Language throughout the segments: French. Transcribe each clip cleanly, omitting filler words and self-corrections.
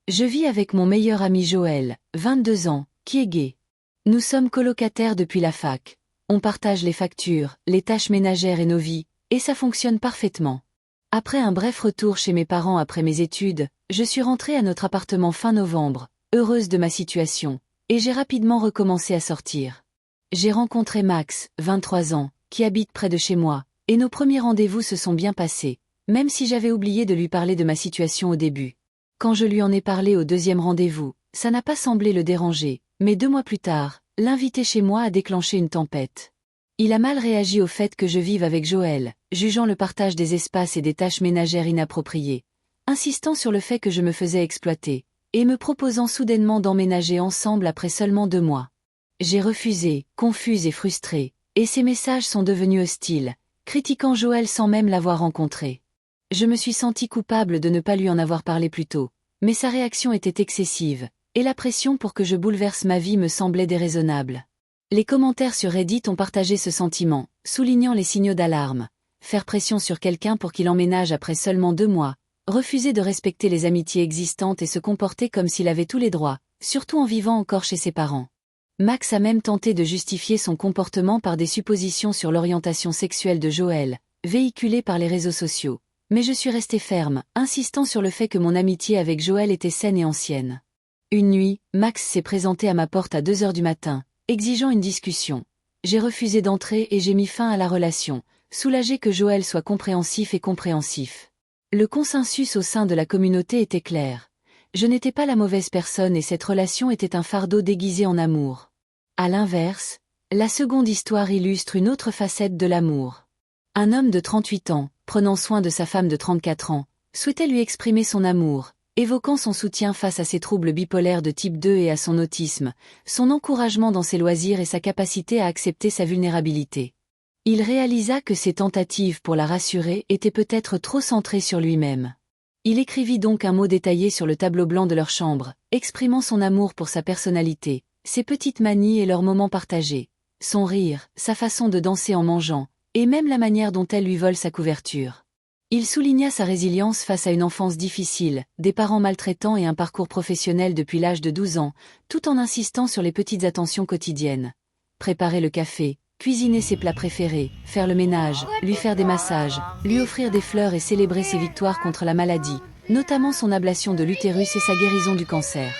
Je vis avec mon meilleur ami Joël, 22 ans, qui est gay. Nous sommes colocataires depuis la fac. On partage les factures, les tâches ménagères et nos vies, et ça fonctionne parfaitement. Après un bref retour chez mes parents après mes études, je suis rentrée à notre appartement fin novembre, heureuse de ma situation, et j'ai rapidement recommencé à sortir. J'ai rencontré Max, 23 ans, qui habite près de chez moi, et nos premiers rendez-vous se sont bien passés, même si j'avais oublié de lui parler de ma situation au début. Quand je lui en ai parlé au deuxième rendez-vous, ça n'a pas semblé le déranger, mais 2 mois plus tard, l'inviter chez moi a déclenché une tempête. Il a mal réagi au fait que je vive avec Joël, jugeant le partage des espaces et des tâches ménagères inappropriées, insistant sur le fait que je me faisais exploiter, et me proposant soudainement d'emménager ensemble après seulement 2 mois. J'ai refusé, confuse et frustrée, et ses messages sont devenus hostiles, critiquant Joël sans même l'avoir rencontré. Je me suis sentie coupable de ne pas lui en avoir parlé plus tôt, mais sa réaction était excessive, et la pression pour que je bouleverse ma vie me semblait déraisonnable. Les commentaires sur Reddit ont partagé ce sentiment, soulignant les signaux d'alarme. Faire pression sur quelqu'un pour qu'il emménage après seulement 2 mois, refuser de respecter les amitiés existantes et se comporter comme s'il avait tous les droits, surtout en vivant encore chez ses parents. Max a même tenté de justifier son comportement par des suppositions sur l'orientation sexuelle de Joël, véhiculées par les réseaux sociaux. Mais je suis restée ferme, insistant sur le fait que mon amitié avec Joël était saine et ancienne. Une nuit, Max s'est présenté à ma porte à 2 heures du matin, exigeant une discussion. J'ai refusé d'entrer et j'ai mis fin à la relation, soulagée que Joël soit compréhensif et compréhensif. Le consensus au sein de la communauté était clair. Je n'étais pas la mauvaise personne et cette relation était un fardeau déguisé en amour. À l'inverse, la seconde histoire illustre une autre facette de l'amour. Un homme de 38 ans, prenant soin de sa femme de 34 ans, souhaitait lui exprimer son amour, évoquant son soutien face à ses troubles bipolaires de type 2 et à son autisme, son encouragement dans ses loisirs et sa capacité à accepter sa vulnérabilité. Il réalisa que ses tentatives pour la rassurer étaient peut-être trop centrées sur lui-même. Il écrivit donc un mot détaillé sur le tableau blanc de leur chambre, exprimant son amour pour sa personnalité, ses petites manies et leurs moments partagés, son rire, sa façon de danser en mangeant, et même la manière dont elle lui vole sa couverture. Il souligna sa résilience face à une enfance difficile, des parents maltraitants et un parcours professionnel depuis l'âge de 12 ans, tout en insistant sur les petites attentions quotidiennes. Préparer le café, cuisiner ses plats préférés, faire le ménage, lui faire des massages, lui offrir des fleurs et célébrer ses victoires contre la maladie, notamment son ablation de l'utérus et sa guérison du cancer.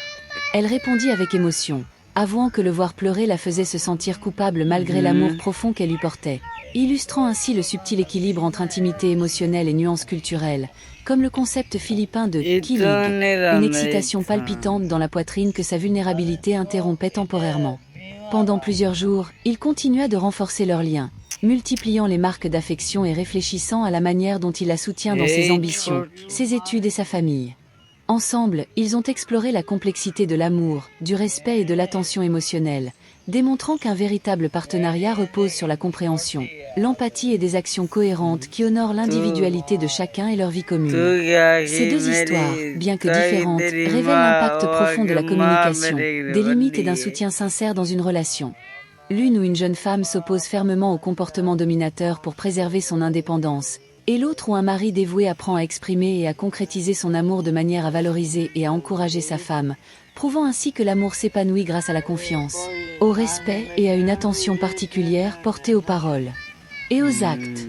Elle répondit avec émotion, avouant que le voir pleurer la faisait se sentir coupable malgré l'amour profond qu'elle lui portait, illustrant ainsi le subtil équilibre entre intimité émotionnelle et nuances culturelles, comme le concept philippin de « kilig », une excitation palpitante dans la poitrine que sa vulnérabilité interrompait temporairement. Pendant plusieurs jours, il continua de renforcer leur lien, multipliant les marques d'affection et réfléchissant à la manière dont il la soutient dans ses ambitions, ses études et sa famille. Ensemble, ils ont exploré la complexité de l'amour, du respect et de l'attention émotionnelle, démontrant qu'un véritable partenariat repose sur la compréhension, l'empathie et des actions cohérentes qui honorent l'individualité de chacun et leur vie commune. Ces 2 histoires, bien que différentes, révèlent l'impact profond de la communication, des limites et d'un soutien sincère dans une relation. L'une où une jeune femme s'oppose fermement au comportement dominateur pour préserver son indépendance, et l'autre où un mari dévoué apprend à exprimer et à concrétiser son amour de manière à valoriser et à encourager sa femme, prouvant ainsi que l'amour s'épanouit grâce à la confiance, au respect et à une attention particulière portée aux paroles et aux actes.